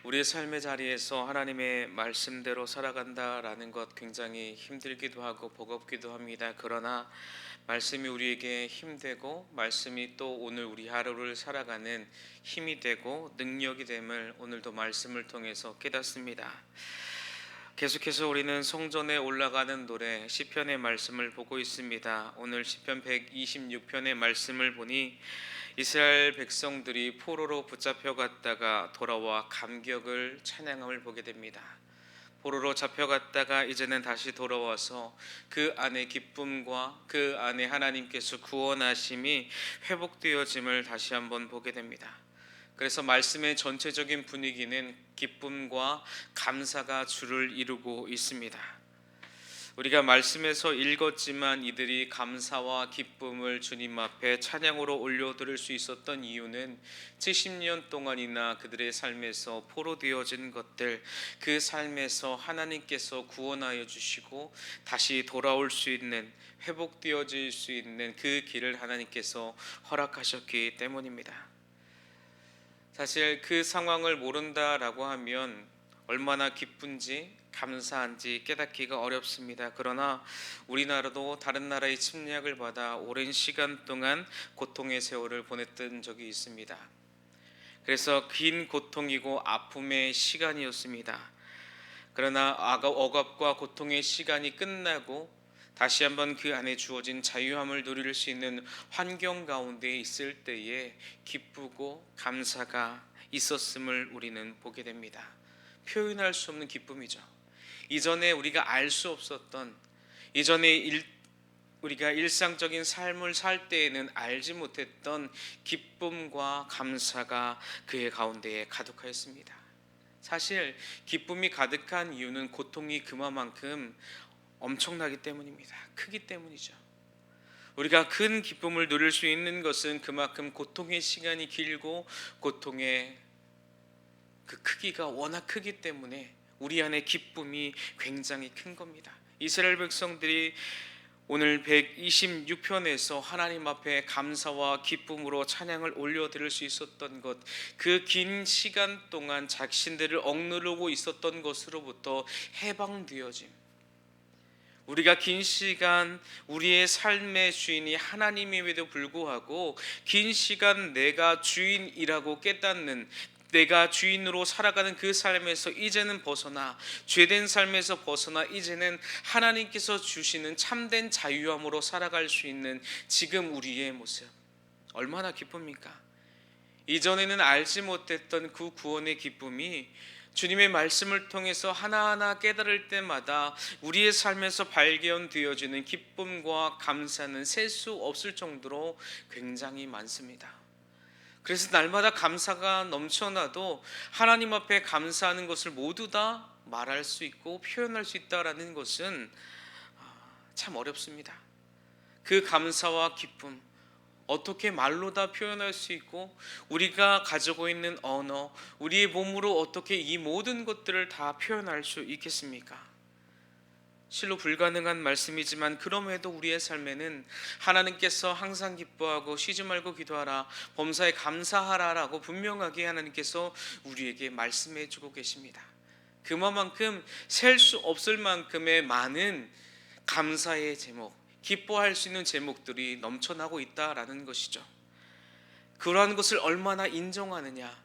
우리의 삶의 자리에서 하나님의 말씀대로 살아간다라는 것 굉장히 힘들기도 하고 버겁기도 합니다. 그러나 말씀이 우리에게 힘되고 말씀이 또 오늘 우리 하루를 살아가는 힘이 되고 능력이 됨을 오늘도 말씀을 통해서 깨닫습니다. 계속해서 우리는 성전에 올라가는 노래 시편의 말씀을 보고 있습니다. 오늘 시편 126편의 말씀을 보니 이스라엘 백성들이 포로로 붙잡혀갔다가 돌아와 감격을 찬양함을 보게 됩니다. 포로로 잡혀갔다가 이제는 다시 돌아와서 그 안에 기쁨과 그 안에 하나님께서 구원하심이 회복되어짐을 다시 한번 보게 됩니다. 그래서 말씀의 전체적인 분위기는 기쁨과 감사가 주를 이루고 있습니다. 우리가 말씀에서 읽었지만 이들이 감사와 기쁨을 주님 앞에 찬양으로 올려드릴 수 있었던 이유는 70년 동안이나 그들의 삶에서 포로되어진 것들, 그 삶에서 하나님께서 구원하여 주시고 다시 돌아올 수 있는, 회복되어질 수 있는 그 길을 하나님께서 허락하셨기 때문입니다. 사실 그 상황을 모른다라고 하면 얼마나 기쁜지 감사한지 깨닫기가 어렵습니다. 그러나 우리나라도 다른 나라의 침략을 받아 오랜 시간 동안 고통의 세월을 보냈던 적이 있습니다. 그래서 긴 고통이고 아픔의 시간이었습니다. 그러나 억압과 고통의 시간이 끝나고 다시 한번 그 안에 주어진 자유함을 누릴 수 있는 환경 가운데 있을 때에 기쁘고 감사가 있었음을 우리는 보게 됩니다. 표현할 수 없는 기쁨이죠. 이전에 우리가 알 수 없었던, 이전에 우리가 일상적인 삶을 살 때에는 알지 못했던 기쁨과 감사가 그의 가운데에 가득하였습니다. 사실 기쁨이 가득한 이유는 고통이 그만큼 엄청나기 때문입니다. 크기 때문이죠. 우리가 큰 기쁨을 누릴 수 있는 것은 그만큼 고통의 시간이 길고 고통의 그 크기가 워낙 크기 때문에 우리 안에 기쁨이 굉장히 큰 겁니다. 이스라엘 백성들이 오늘 126편에서 하나님 앞에 감사와 기쁨으로 찬양을 올려드릴 수 있었던 것, 그 긴 시간 동안 자신들을 억누르고 있었던 것으로부터 해방되어짐, 우리가 긴 시간 우리의 삶의 주인이 하나님임에도 불구하고 긴 시간 내가 주인이라고 깨닫는, 내가 주인으로 살아가는 그 삶에서 이제는 벗어나 죄된 삶에서 벗어나 이제는 하나님께서 주시는 참된 자유함으로 살아갈 수 있는 지금 우리의 모습, 얼마나 기쁩니까? 이전에는 알지 못했던 그 구원의 기쁨이 주님의 말씀을 통해서 하나하나 깨달을 때마다 우리의 삶에서 발견되어지는 기쁨과 감사는 셀 수 없을 정도로 굉장히 많습니다. 그래서 날마다 감사가 넘쳐나도 하나님 앞에 감사하는 것을 모두 다 말할 수 있고 표현할 수 있다라는 것은 참 어렵습니다. 그 감사와 기쁨 어떻게 말로 다 표현할 수 있고 우리가 가지고 있는 언어, 우리의 몸으로 어떻게 이 모든 것들을 다 표현할 수 있겠습니까? 실로 불가능한 말씀이지만 그럼에도 우리의 삶에는 하나님께서 항상 기뻐하고 쉬지 말고 기도하라, 범사에 감사하라라고 분명하게 하나님께서 우리에게 말씀해 주고 계십니다. 그만큼 셀 수 없을 만큼의 많은 감사의 제목, 기뻐할 수 있는 제목들이 넘쳐나고 있다라는 것이죠. 그러한 것을 얼마나 인정하느냐,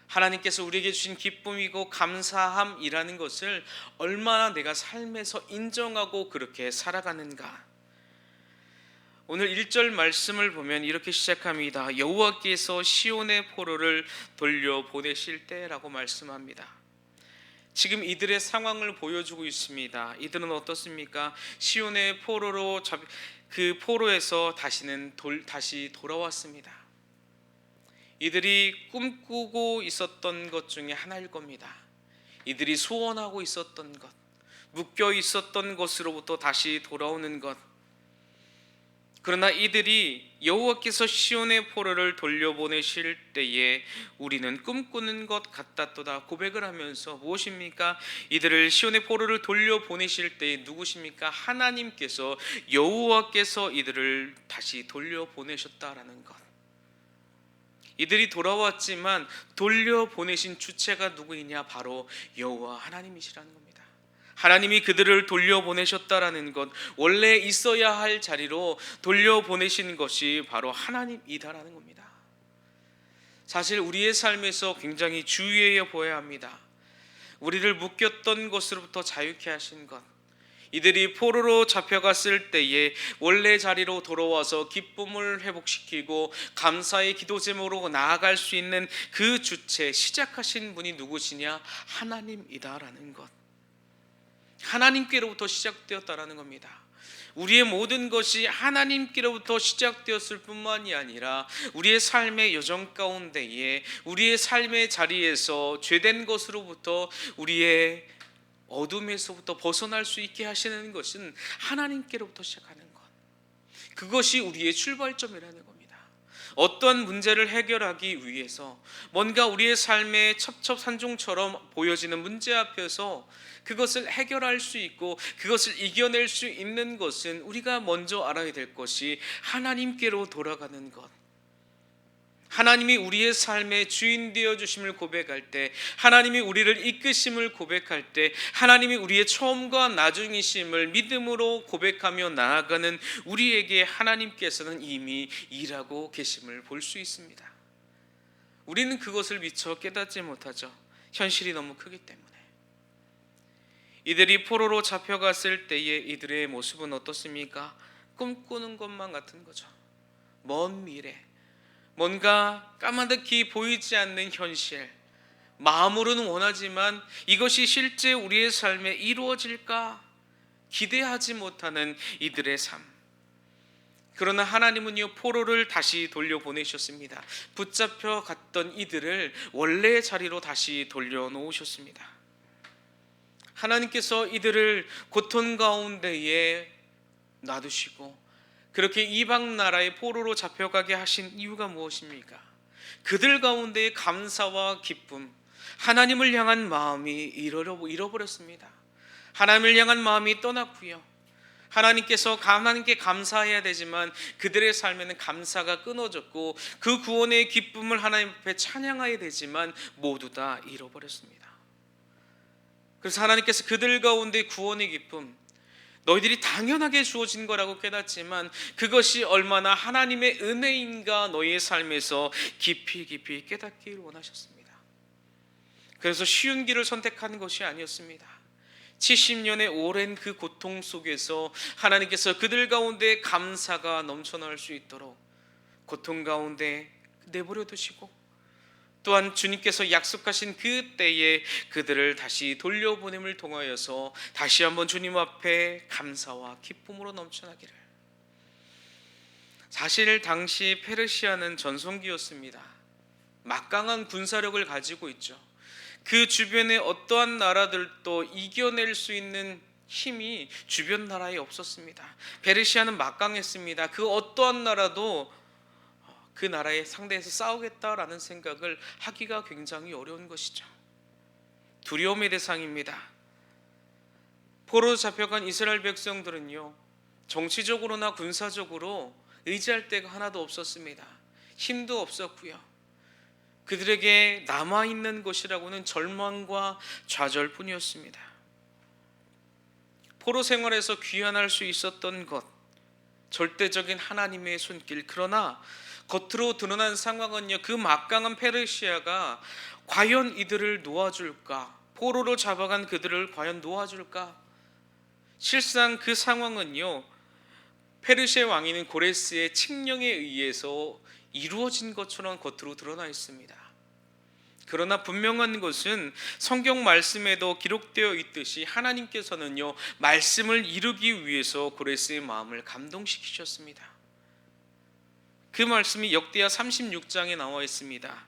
하나님께서 우리에게 주신 기쁨이고 감사함이라는 것을 얼마나 내가 삶에서 인정하고 그렇게 살아가는가. 오늘 1절 말씀을 보면 이렇게 시작합니다. 여호와께서 시온의 포로를 돌려보내실 때라고 말씀합니다. 지금 이들의 상황을 보여주고 있습니다. 이들은 어떻습니까? 시온의 포로로 그 포로에서 다시 돌아왔습니다. 이들이 꿈꾸고 있었던 것 중에 하나일 겁니다. 이들이 소원하고 있었던 것, 묶여 있었던 것으로부터 다시 돌아오는 것. 그러나 이들이 여호와께서 시온의 포로를 돌려보내실 때에 우리는 꿈꾸는 것 같았도다 고백을 하면서 무엇입니까? 이들을 시온의 포로를 돌려보내실 때에 누구십니까? 하나님께서, 여호와께서 이들을 다시 돌려보내셨다라는 것. 이들이 돌아왔지만 돌려보내신 주체가 누구이냐? 바로 여호와 하나님이시라는 겁니다. 하나님이 그들을 돌려보내셨다라는 것, 원래 있어야 할 자리로 돌려보내신 것이 바로 하나님이다라는 겁니다. 사실 우리의 삶에서 굉장히 주의해야 보아야 합니다. 우리를 묶였던 것으로부터 자유케 하신 것, 이들이 포로로 잡혀갔을 때에 원래 자리로 돌아와서 기쁨을 회복시키고 감사의 기도 제목으로 나아갈 수 있는 그 주체, 시작하신 분이 누구시냐? 하나님이다라는 것, 하나님께로부터 시작되었다라는 겁니다. 우리의 모든 것이 하나님께로부터 시작되었을 뿐만이 아니라 우리의 삶의 여정 가운데에, 우리의 삶의 자리에서 죄된 것으로부터, 우리의 어둠에서부터 벗어날 수 있게 하시는 것은 하나님께로부터 시작하는 것, 그것이 우리의 출발점이라는 겁니다. 어떠한 문제를 해결하기 위해서 뭔가 우리의 삶의 첩첩산중처럼 보여지는 문제 앞에서 그것을 해결할 수 있고 그것을 이겨낼 수 있는 것은 우리가 먼저 알아야 될 것이 하나님께로 돌아가는 것, 하나님이 우리의 삶의 주인 되어 주심을 고백할 때, 하나님이 우리를 이끄심을 고백할 때, 하나님이 우리의 처음과 나중이심을 믿음으로 고백하며 나아가는 우리에게 하나님께서는 이미 일하고 계심을 볼 수 있습니다. 우리는 그것을 미처 깨닫지 못하죠. 현실이 너무 크기 때문에. 이들이 포로로 잡혀갔을 때의 이들의 모습은 어떻습니까? 꿈꾸는 것만 같은 거죠. 먼 미래, 뭔가 까마득히 보이지 않는 현실, 마음으로는 원하지만 이것이 실제 우리의 삶에 이루어질까 기대하지 못하는 이들의 삶. 그러나 하나님은요, 포로를 다시 돌려보내셨습니다. 붙잡혀 갔던 이들을 원래의 자리로 다시 돌려놓으셨습니다. 하나님께서 이들을 고통 가운데에 놔두시고 그렇게 이방 나라의 포로로 잡혀가게 하신 이유가 무엇입니까? 그들 가운데의 감사와 기쁨, 하나님을 향한 마음이 잃어버렸습니다. 하나님을 향한 마음이 떠났고요, 하나님께 감사해야 되지만 그들의 삶에는 감사가 끊어졌고 그 구원의 기쁨을 하나님 앞에 찬양해야 되지만 모두 다 잃어버렸습니다. 그래서 하나님께서 그들 가운데 구원의 기쁨, 너희들이 당연하게 주어진 거라고 깨닫지만 그것이 얼마나 하나님의 은혜인가 너희의 삶에서 깊이 깨닫기를 원하셨습니다. 그래서 쉬운 길을 선택하는 것이 아니었습니다. 70년의 오랜 그 고통 속에서 하나님께서 그들 가운데 감사가 넘쳐날 수 있도록 고통 가운데 내버려 두시고, 또한 주님께서 약속하신 그 때에 그들을 다시 돌려보냄을 통하여서 다시 한번 주님 앞에 감사와 기쁨으로 넘쳐나기를. 사실 당시 페르시아는 전성기였습니다. 막강한 군사력을 가지고 있죠. 그 주변의 어떠한 나라들도 이겨낼 수 있는 힘이 주변 나라에 없었습니다. 페르시아는 막강했습니다. 그 어떠한 나라도 그 나라에 상대해서 싸우겠다라는 생각을 하기가 굉장히 어려운 것이죠. 두려움의 대상입니다. 포로로 잡혀간 이스라엘 백성들은요, 정치적으로나 군사적으로 의지할 데가 하나도 없었습니다. 힘도 없었고요, 그들에게 남아있는 것이라고는 절망과 좌절뿐이었습니다. 포로 생활에서 귀환할 수 있었던 것, 절대적인 하나님의 손길. 그러나 겉으로 드러난 상황은요, 그 막강한 페르시아가 과연 이들을 놓아줄까? 포로로 잡아간 그들을 과연 놓아줄까? 실상 그 상황은요, 페르시아 왕인 고레스의 칙령에 의해서 이루어진 것처럼 겉으로 드러나 있습니다. 그러나 분명한 것은 성경 말씀에도 기록되어 있듯이 하나님께서는요, 말씀을 이루기 위해서 고레스의 마음을 감동시키셨습니다. 그 말씀이 역대하 36장에 나와 있습니다.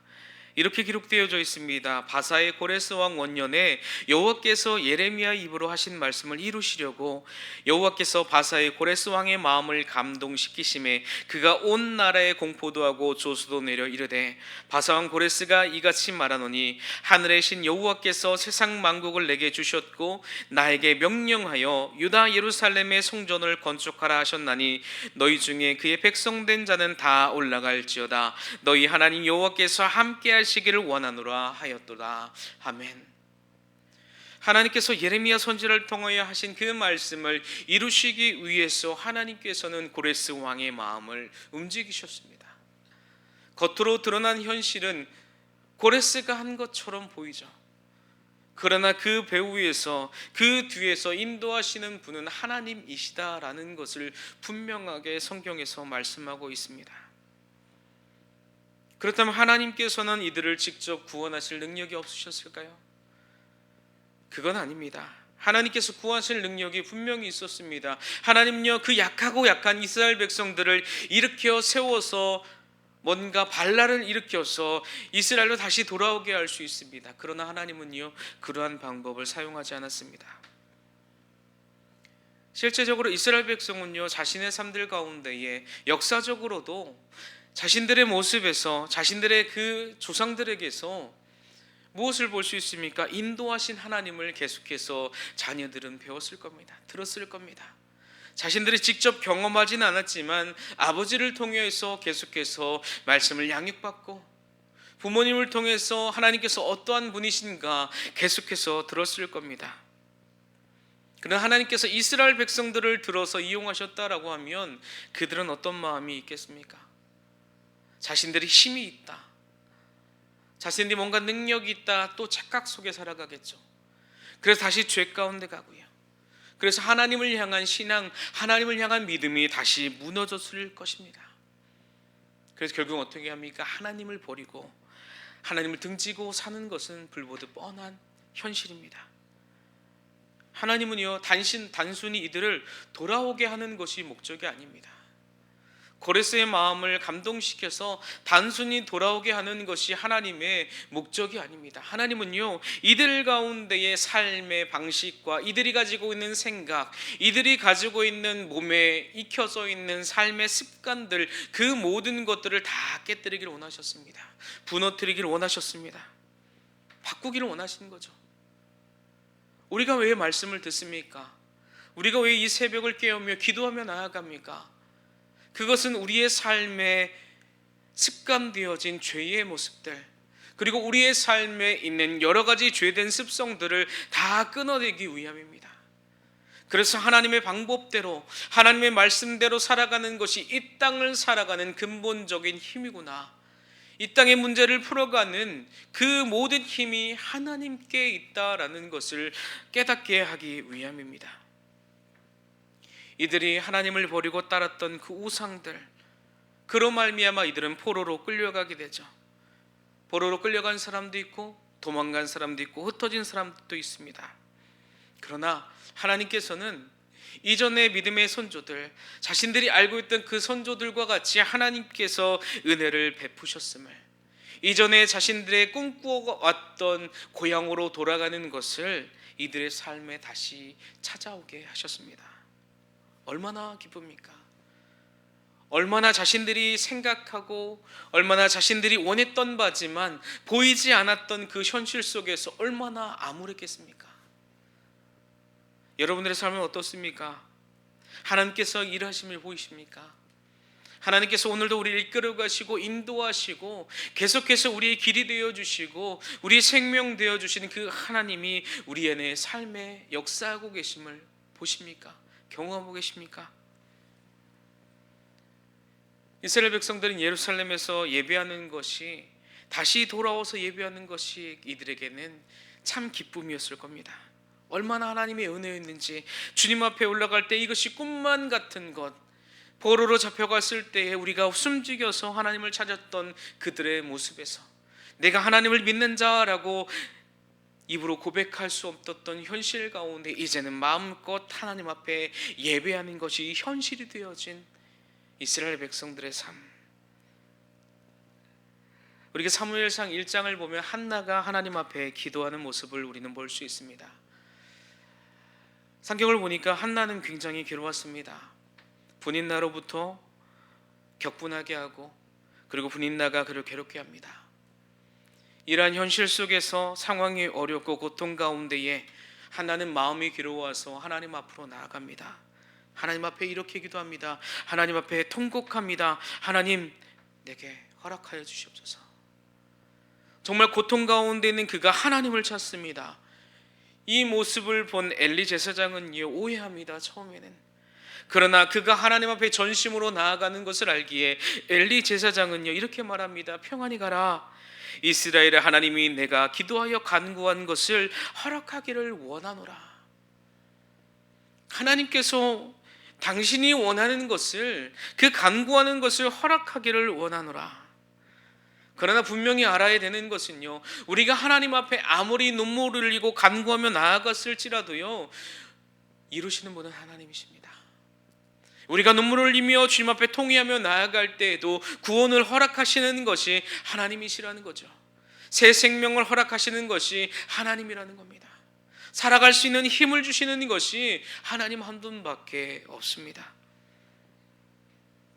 이렇게 기록되어져 있습니다. 바사의 고레스 왕 원년에 여호와께서 예레미야 입으로 하신 말씀을 이루시려고 여호와께서 바사의 고레스 왕의 마음을 감동시키심에 그가 온 나라에 공포도 하고 조수도 내려 이르되 바사 왕 고레스가 이같이 말하노니 하늘의 신 여호와께서 세상 만국을 내게 주셨고 나에게 명령하여 유다 예루살렘의 성전을 건축하라 하셨나니 너희 중에 그의 백성된 자는 다 올라갈지어다. 너희 하나님 여호와께서 함께 하시기를 원하노라 하였도다. 아멘. 하나님께서 예레미야 선지자를 통하여 하신 그 말씀을 이루시기 위해서 하나님께서는 고레스 왕의 마음을 움직이셨습니다. 겉으로 드러난 현실은 고레스가 한 것처럼 보이죠. 그러나 그 배후에서, 그 뒤에서 인도하시는 분은 하나님이시다라는 것을 분명하게 성경에서 말씀하고 있습니다. 그렇다면 하나님께서는 이들을 직접 구원하실 능력이 없으셨을까요? 그건 아닙니다. 하나님께서 구하실 능력이 분명히 있었습니다. 하나님은요, 그 약하고 약한 이스라엘 백성들을 일으켜 세워서 뭔가 반란을 일으켜서 이스라엘로 다시 돌아오게 할 수 있습니다. 그러나 하나님은요, 그러한 방법을 사용하지 않았습니다. 실제적으로 이스라엘 백성은요, 자신의 삶들 가운데에 역사적으로도 자신들의 모습에서, 자신들의 그 조상들에게서 무엇을 볼 수 있습니까? 인도하신 하나님을 계속해서 자녀들은 배웠을 겁니다. 들었을 겁니다. 자신들이 직접 경험하지는 않았지만 아버지를 통해서 계속해서 말씀을 양육받고 부모님을 통해서 하나님께서 어떠한 분이신가 계속해서 들었을 겁니다. 그러나 하나님께서 이스라엘 백성들을 들어서 이용하셨다라고 하면 그들은 어떤 마음이 있겠습니까? 자신들이 힘이 있다, 자신들이 뭔가 능력이 있다, 또 착각 속에 살아가겠죠. 그래서 다시 죄 가운데 가고요. 그래서 하나님을 향한 신앙, 하나님을 향한 믿음이 다시 무너졌을 것입니다. 그래서 결국 어떻게 합니까? 하나님을 버리고 하나님을 등지고 사는 것은 불보듯 뻔한 현실입니다. 하나님은요, 단순히 이들을 돌아오게 하는 것이 목적이 아닙니다. 고레스의 마음을 감동시켜서 단순히 돌아오게 하는 것이 하나님의 목적이 아닙니다. 하나님은요, 이들 가운데의 삶의 방식과 이들이 가지고 있는 생각, 이들이 가지고 있는 몸에 익혀져 있는 삶의 습관들, 그 모든 것들을 다 깨뜨리기를 원하셨습니다. 무너뜨리기를 원하셨습니다. 바꾸기를 원하시는 거죠. 우리가 왜 말씀을 듣습니까? 우리가 왜 이 새벽을 깨우며 기도하며 나아갑니까? 그것은 우리의 삶에 습관되어진 죄의 모습들, 그리고 우리의 삶에 있는 여러 가지 죄된 습성들을 다 끊어내기 위함입니다. 그래서 하나님의 방법대로, 하나님의 말씀대로 살아가는 것이 이 땅을 살아가는 근본적인 힘이구나, 이 땅의 문제를 풀어가는 그 모든 힘이 하나님께 있다라는 것을 깨닫게 하기 위함입니다. 이들이 하나님을 버리고 따랐던 그 우상들, 그로 말미암아 이들은 포로로 끌려가게 되죠. 포로로 끌려간 사람도 있고 도망간 사람도 있고 흩어진 사람도 있습니다. 그러나 하나님께서는 이전의 믿음의 선조들, 자신들이 알고 있던 그 선조들과 같이 하나님께서 은혜를 베푸셨음을, 이전에 자신들의 꿈꾸어왔던 고향으로 돌아가는 것을 이들의 삶에 다시 찾아오게 하셨습니다. 얼마나 기쁩니까? 얼마나 자신들이 생각하고 얼마나 자신들이 원했던 바지만 보이지 않았던 그 현실 속에서 얼마나 암울했겠습니까? 여러분들의 삶은 어떻습니까? 하나님께서 일하심을 보이십니까? 하나님께서 오늘도 우리를 이끌어 가시고 인도하시고 계속해서 우리의 길이 되어주시고 우리의 생명 되어주시는 그 하나님이 우리 안에 삶에 역사하고 계심을 보십니까? 경험하고 계십니까? 이스라엘 백성들은 예루살렘에서 예배하는 것이, 다시 돌아와서 예배하는 것이 이들에게는 참 기쁨이었을 겁니다. 얼마나 하나님의 은혜였는지, 주님 앞에 올라갈 때 이것이 꿈만 같은 것, 포로로 잡혀갔을 때에 우리가 숨죽여서 하나님을 찾았던 그들의 모습에서 내가 하나님을 믿는 자라고 입으로 고백할 수 없었던 현실 가운데 이제는 마음껏 하나님 앞에 예배하는 것이 현실이 되어진 이스라엘 백성들의 삶. 우리가 사무엘상 1장을 보면 한나가 하나님 앞에 기도하는 모습을 우리는 볼 수 있습니다. 성경을 보니까 한나는 굉장히 괴로웠습니다. 분인나로부터 격분하게 하고 그리고 분인나가 그를 괴롭게 합니다. 이러한 현실 속에서 상황이 어렵고 고통 가운데에 한나는 마음이 괴로워서 하나님 앞으로 나아갑니다. 하나님 앞에 이렇게 기도합니다. 하나님 앞에 통곡합니다. 하나님, 내게 허락하여 주시옵소서. 정말 고통 가운데 있는 그가 하나님을 찾습니다. 이 모습을 본 엘리 제사장은 오해합니다. 처음에는. 그러나 그가 하나님 앞에 전심으로 나아가는 것을 알기에 엘리 제사장은요 이렇게 말합니다. 평안히 가라. 이스라엘의 하나님이 내가 기도하여 간구한 것을 허락하기를 원하노라. 하나님께서 당신이 원하는 것을, 그 간구하는 것을 허락하기를 원하노라. 그러나 분명히 알아야 되는 것은요, 우리가 하나님 앞에 아무리 눈물을 흘리고 간구하며 나아갔을지라도요, 이루시는 분은 하나님이십니다. 우리가 눈물을 흘리며 주님 앞에 통회하며 나아갈 때에도 구원을 허락하시는 것이 하나님이시라는 거죠. 새 생명을 허락하시는 것이 하나님이라는 겁니다. 살아갈 수 있는 힘을 주시는 것이 하나님 한 분밖에 없습니다.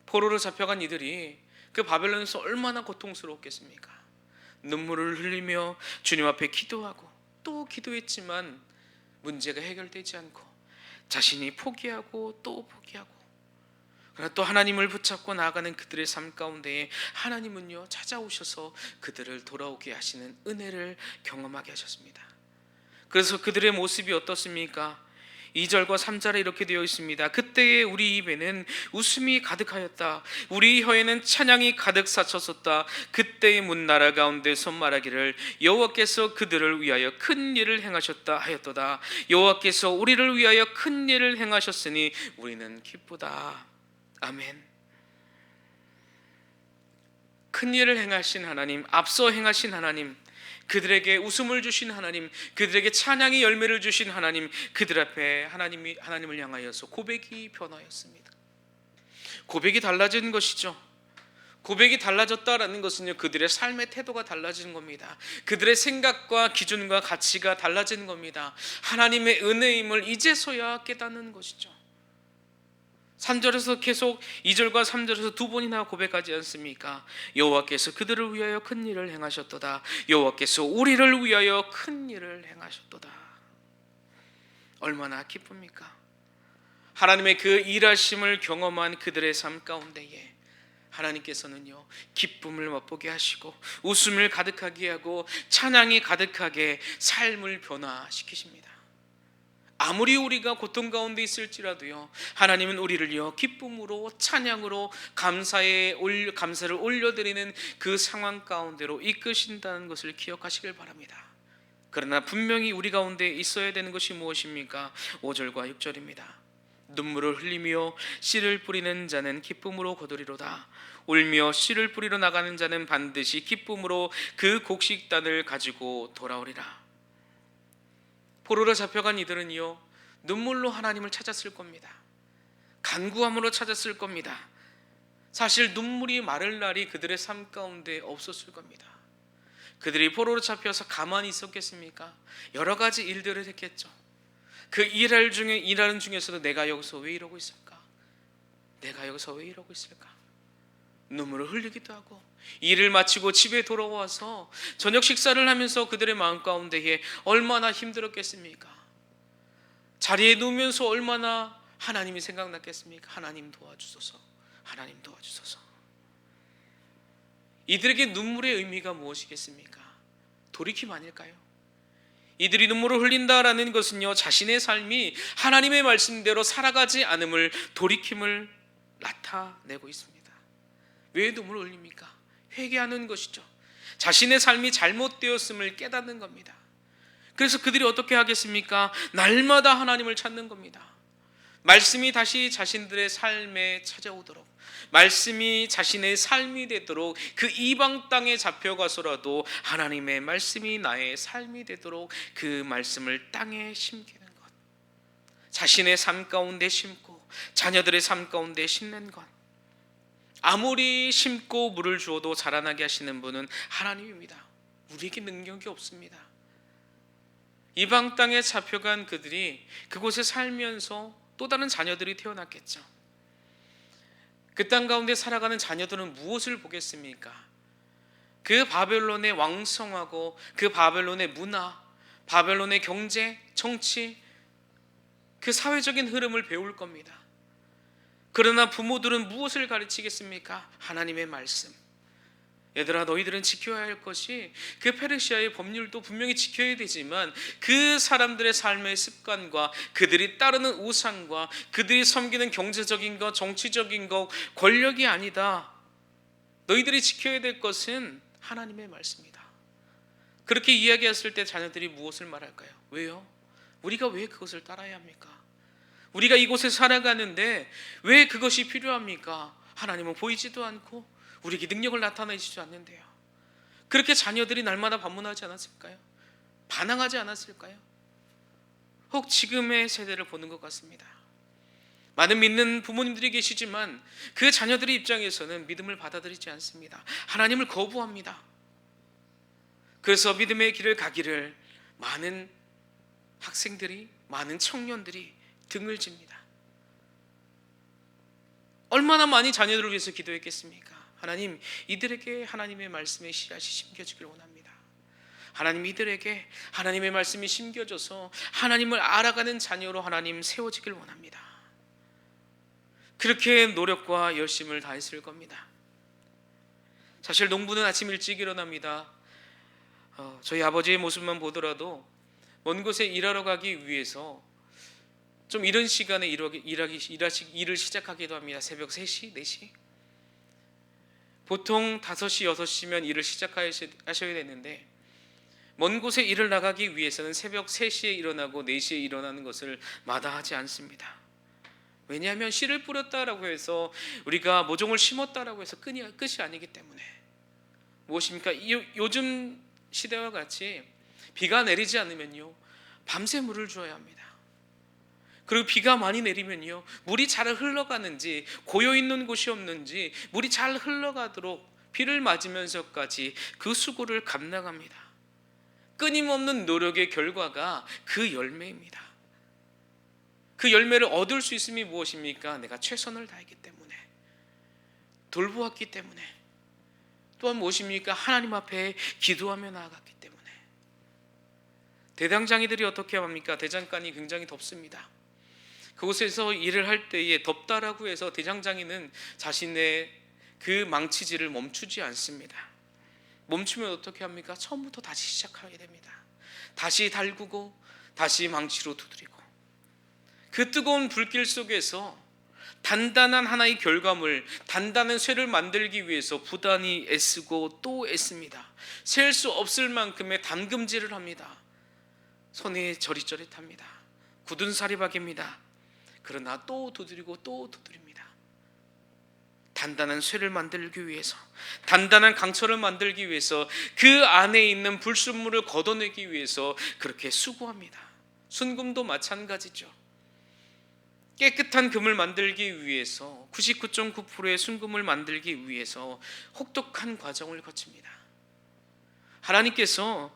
포로로 잡혀간 이들이 그 바벨론에서 얼마나 고통스러웠겠습니까? 눈물을 흘리며 주님 앞에 기도하고 또 기도했지만 문제가 해결되지 않고 자신이 포기하고 또 포기하고, 그러나 또 하나님을 붙잡고 나아가는 그들의 삶 가운데에 하나님은요 찾아오셔서 그들을 돌아오게 하시는 은혜를 경험하게 하셨습니다. 그래서 그들의 모습이 어떻습니까? 2절과 3절에 이렇게 되어 있습니다. 그때에 우리 입에는 웃음이 가득하였다. 우리 혀에는 찬양이 가득 찼었다. 그때의 문나라 가운데 손말하기를 여호와께서 그들을 위하여 큰 일을 행하셨다 하였도다. 여호와께서 우리를 위하여 큰 일을 행하셨으니 우리는 기쁘다. 아멘. 큰 일을 행하신 하나님, 앞서 행하신 하나님, 그들에게 웃음을 주신 하나님, 그들에게 찬양의 열매를 주신 하나님, 그들 앞에 하나님을 향하여서 고백이 변화였습니다. 고백이 달라진 것이죠. 고백이 달라졌다라는 것은요, 그들의 삶의 태도가 달라지는 겁니다. 그들의 생각과 기준과 가치가 달라지는 겁니다. 하나님의 은혜임을 이제서야 깨닫는 것이죠. 3절에서 계속 2절과 3절에서 두 번이나 고백하지 않습니까? 여호와께서 그들을 위하여 큰 일을 행하셨도다. 여호와께서 우리를 위하여 큰 일을 행하셨도다. 얼마나 기쁩니까? 하나님의 그 일하심을 경험한 그들의 삶 가운데에 하나님께서는요 기쁨을 맛보게 하시고 웃음을 가득하게 하고 찬양이 가득하게 삶을 변화시키십니다. 아무리 우리가 고통 가운데 있을지라도요, 하나님은 우리를요 기쁨으로 찬양으로 감사를 올려드리는 그 상황 가운데로 이끄신다는 것을 기억하시길 바랍니다. 그러나 분명히 우리 가운데 있어야 되는 것이 무엇입니까? 5절과 6절입니다. 눈물을 흘리며 씨를 뿌리는 자는 기쁨으로 거두리로다. 울며 씨를 뿌리러 나가는 자는 반드시 기쁨으로 그 곡식단을 가지고 돌아오리라. 포로로 잡혀간 이들은요 눈물로 하나님을 찾았을 겁니다. 간구함으로 찾았을 겁니다. 사실 눈물이 마를 날이 그들의 삶 가운데 없었을 겁니다. 그들이 포로로 잡혀서 가만히 있었겠습니까? 여러 가지 일들을 했겠죠. 그 일하는 중에서도 내가 여기서 왜 이러고 있을까? 내가 여기서 왜 이러고 있을까? 눈물을 흘리기도 하고, 일을 마치고 집에 돌아와서 저녁 식사를 하면서 그들의 마음 가운데에 얼마나 힘들었겠습니까? 자리에 누우면서 얼마나 하나님이 생각났겠습니까? 하나님 도와주소서, 하나님 도와주소서. 이들에게 눈물의 의미가 무엇이겠습니까? 돌이킴 아닐까요? 이들이 눈물을 흘린다라는 것은요 자신의 삶이 하나님의 말씀대로 살아가지 않음을, 돌이킴을 나타내고 있습니다. 왜 눈물을 흘립니까? 회개하는 것이죠. 자신의 삶이 잘못되었음을 깨닫는 겁니다. 그래서 그들이 어떻게 하겠습니까? 날마다 하나님을 찾는 겁니다. 말씀이 다시 자신들의 삶에 찾아오도록, 말씀이 자신의 삶이 되도록, 그 이방 땅에 잡혀가서라도 하나님의 말씀이 나의 삶이 되도록 그 말씀을 땅에 심기는 것, 자신의 삶 가운데 심고 자녀들의 삶 가운데 심는 것, 아무리 심고 물을 주어도 자라나게 하시는 분은 하나님입니다. 우리에게 능력이 없습니다. 이방 땅에 잡혀간 그들이 그곳에 살면서 또 다른 자녀들이 태어났겠죠. 그 땅 가운데 살아가는 자녀들은 무엇을 보겠습니까? 그 바벨론의 왕성하고 그 바벨론의 문화, 바벨론의 경제, 정치, 그 사회적인 흐름을 배울 겁니다. 그러나 부모들은 무엇을 가르치겠습니까? 하나님의 말씀. 얘들아, 너희들은 지켜야 할 것이 그 페르시아의 법률도 분명히 지켜야 되지만 그 사람들의 삶의 습관과 그들이 따르는 우상과 그들이 섬기는 경제적인 것, 정치적인 것, 권력이 아니다. 너희들이 지켜야 될 것은 하나님의 말씀이다. 그렇게 이야기했을 때 자녀들이 무엇을 말할까요? 왜요? 우리가 왜 그것을 따라야 합니까? 우리가 이곳에 살아가는데 왜 그것이 필요합니까? 하나님은 보이지도 않고 우리에게 능력을 나타내시지 않는데요. 그렇게 자녀들이 날마다 반문하지 않았을까요? 반항하지 않았을까요? 혹 지금의 세대를 보는 것 같습니다. 많은 믿는 부모님들이 계시지만 그 자녀들의 입장에서는 믿음을 받아들이지 않습니다. 하나님을 거부합니다. 그래서 믿음의 길을 가기를 많은 학생들이, 많은 청년들이 등을 집니다. 얼마나 많이 자녀들을 위해서 기도했겠습니까? 하나님, 이들에게 하나님의 말씀의 씨앗이 심겨지길 원합니다. 하나님, 이들에게 하나님의 말씀이 심겨져서 하나님을 알아가는 자녀로 하나님 세워지길 원합니다. 그렇게 노력과 열심을 다했을 겁니다. 사실 농부는 아침 일찍 일어납니다. 저희 아버지의 모습만 보더라도 먼 곳에 일하러 가기 위해서 좀 이른 시간에 일을 시작하기도 합니다. 새벽 3시, 4시. 보통 5시, 6시면 일을 시작하셔야 되는데 먼 곳에 일을 나가기 위해서는 새벽 3시에 일어나고 4시에 일어나는 것을 마다하지 않습니다. 왜냐하면 씨를 뿌렸다라고 해서 우리가 모종을 심었다라고 해서 끝이 아니기 때문에. 무엇입니까? 요즘 시대와 같이 비가 내리지 않으면요, 밤새 물을 주어야 합니다. 그리고 비가 많이 내리면요, 물이 잘 흘러가는지, 고여있는 곳이 없는지 물이 잘 흘러가도록 비를 맞으면서까지 그 수고를 감당합니다. 끊임없는 노력의 결과가 그 열매입니다. 그 열매를 얻을 수 있음이 무엇입니까? 내가 최선을 다했기 때문에, 돌보았기 때문에, 또한 무엇입니까? 하나님 앞에 기도하며 나아갔기 때문에. 대장장이들이 어떻게 합니까? 대장간이 굉장히 덥습니다. 그곳에서 일을 할 때에 덥다라고 해서 대장장이는 자신의 그 망치질을 멈추지 않습니다. 멈추면 어떻게 합니까? 처음부터 다시 시작하게 됩니다. 다시 달구고 다시 망치로 두드리고, 그 뜨거운 불길 속에서 단단한 하나의 결과물, 단단한 쇠를 만들기 위해서 부단히 애쓰고 또 애씁니다. 셀 수 없을 만큼의 담금질을 합니다. 손이 저릿저릿합니다. 굳은 사리박입니다. 그러나 또 두드리고 또 두드립니다. 단단한 쇠를 만들기 위해서, 단단한 강철을 만들기 위해서, 그 안에 있는 불순물을 걷어내기 위해서 그렇게 수고합니다. 순금도 마찬가지죠. 깨끗한 금을 만들기 위해서, 99.9%의 순금을 만들기 위해서 혹독한 과정을 거칩니다. 하나님께서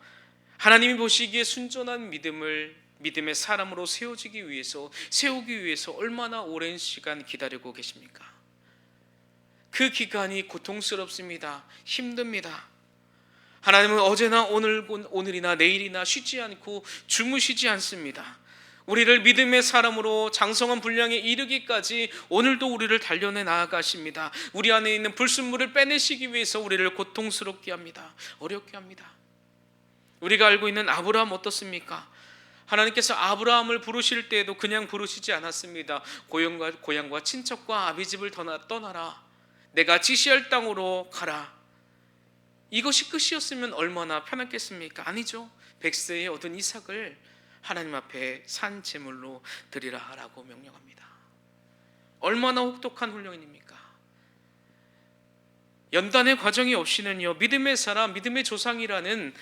하나님이 보시기에 순전한 믿음의 사람으로 세우기 위해서 얼마나 오랜 시간 기다리고 계십니까? 그 기간이 고통스럽습니다. 힘듭니다. 하나님은 어제나 오늘이나 내일이나 쉬지 않고 주무시지 않습니다. 우리를 믿음의 사람으로 장성한 분량에 이르기까지 오늘도 우리를 단련해 나아가십니다. 우리 안에 있는 불순물을 빼내시기 위해서 우리를 고통스럽게 합니다. 어렵게 합니다. 우리가 알고 있는 아브라함 어떻습니까? 하나님께서 아브라함을 부르실 때에도 그냥 부르시지 않았습니다. 고향과 친척과 아비 집을 떠나라. 내가 지시할 땅으로 가라. 이것이 끝이었으면 얼마나 편했겠습니까? 아니죠. 100세에 얻은 이삭을 하나님 앞에 산 제물로 드리라 라고 명령합니다. 얼마나 혹독한 훈련입니까? 연단의 과정이 없이는요, 믿음의 사람, 믿음의 조상이라는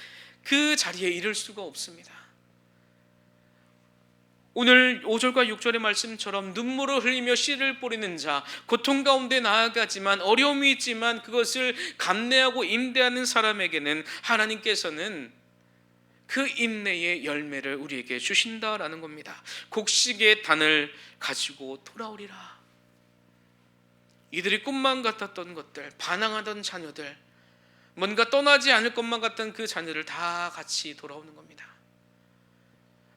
그 자리에 이를 수가 없습니다. 오늘 5절과 6절의 말씀처럼 눈물을 흘리며 씨를 뿌리는 자, 고통 가운데 나아가지만 어려움이 있지만 그것을 감내하고 인내하는 사람에게는 하나님께서는 그 인내의 열매를 우리에게 주신다라는 겁니다. 곡식의 단을 가지고 돌아오리라. 이들이 꿈만 같았던 것들, 반항하던 자녀들, 뭔가 떠나지 않을 것만 같던 그 자녀들 다 같이 돌아오는 겁니다.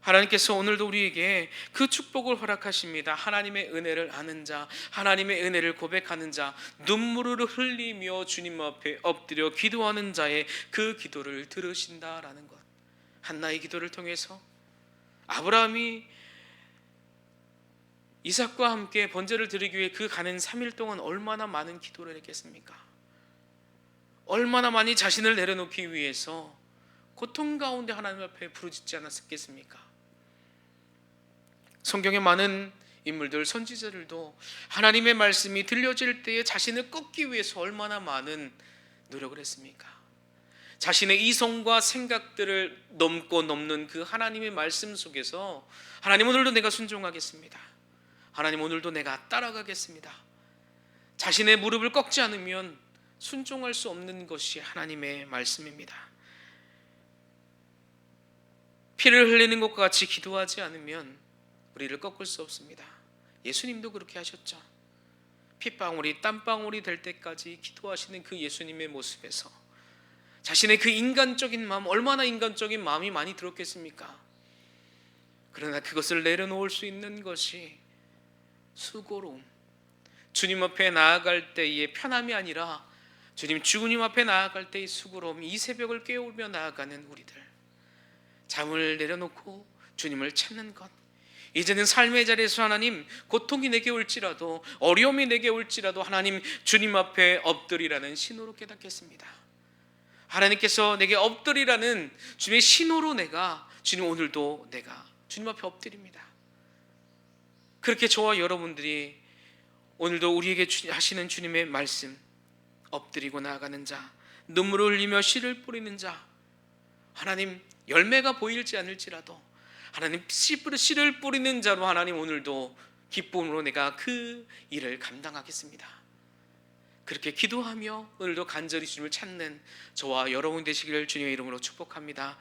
하나님께서 오늘도 우리에게 그 축복을 허락하십니다. 하나님의 은혜를 아는 자, 하나님의 은혜를 고백하는 자, 눈물을 흘리며 주님 앞에 엎드려 기도하는 자의 그 기도를 들으신다라는 것. 한나의 기도를 통해서 아브라함이 이삭과 함께 번제를 드리기 위해 그 가는 3일 동안 얼마나 많은 기도를 했겠습니까? 얼마나 많이 자신을 내려놓기 위해서 고통 가운데 하나님 앞에 부르짖지 않았겠습니까? 성경의 많은 인물들, 선지자들도 하나님의 말씀이 들려질 때에 자신을 꺾기 위해서 얼마나 많은 노력을 했습니까? 자신의 이성과 생각들을 넘는 그 하나님의 말씀 속에서 하나님 오늘도 내가 순종하겠습니다. 하나님 오늘도 내가 따라가겠습니다. 자신의 무릎을 꺾지 않으면 순종할 수 없는 것이 하나님의 말씀입니다. 피를 흘리는 것과 같이 기도하지 않으면 우리를 꺾을 수 없습니다. 예수님도 그렇게 하셨죠. 핏방울이 땀방울이 될 때까지 기도하시는 그 예수님의 모습에서 자신의 그 인간적인 마음, 얼마나 인간적인 마음이 많이 들었겠습니까? 그러나 그것을 내려놓을 수 있는 것이 수고로움, 주님 앞에 나아갈 때의 편함이 아니라 주님 앞에 나아갈 때의 수고로움, 이 새벽을 깨우며 나아가는 우리들, 잠을 내려놓고 주님을 찾는 것. 이제는 삶의 자리에서 하나님, 고통이 내게 올지라도, 어려움이 내게 올지라도 하나님 주님 앞에 엎드리라는 신호로 깨닫겠습니다. 하나님께서 내게 엎드리라는 주님의 신호로 내가 주님 오늘도 내가 주님 앞에 엎드립니다. 그렇게 저와 여러분들이 오늘도 우리에게 하시는 주님의 말씀, 엎드리고 나아가는 자, 눈물을 흘리며 씨를 뿌리는 자, 하나님 열매가 보일지 않을지라도 하나님 씨를 뿌리는 자로 하나님 오늘도 기쁨으로 내가 그 일을 감당하겠습니다. 그렇게 기도하며 오늘도 간절히 주님을 찾는 저와 여러분 되시기를 주님의 이름으로 축복합니다.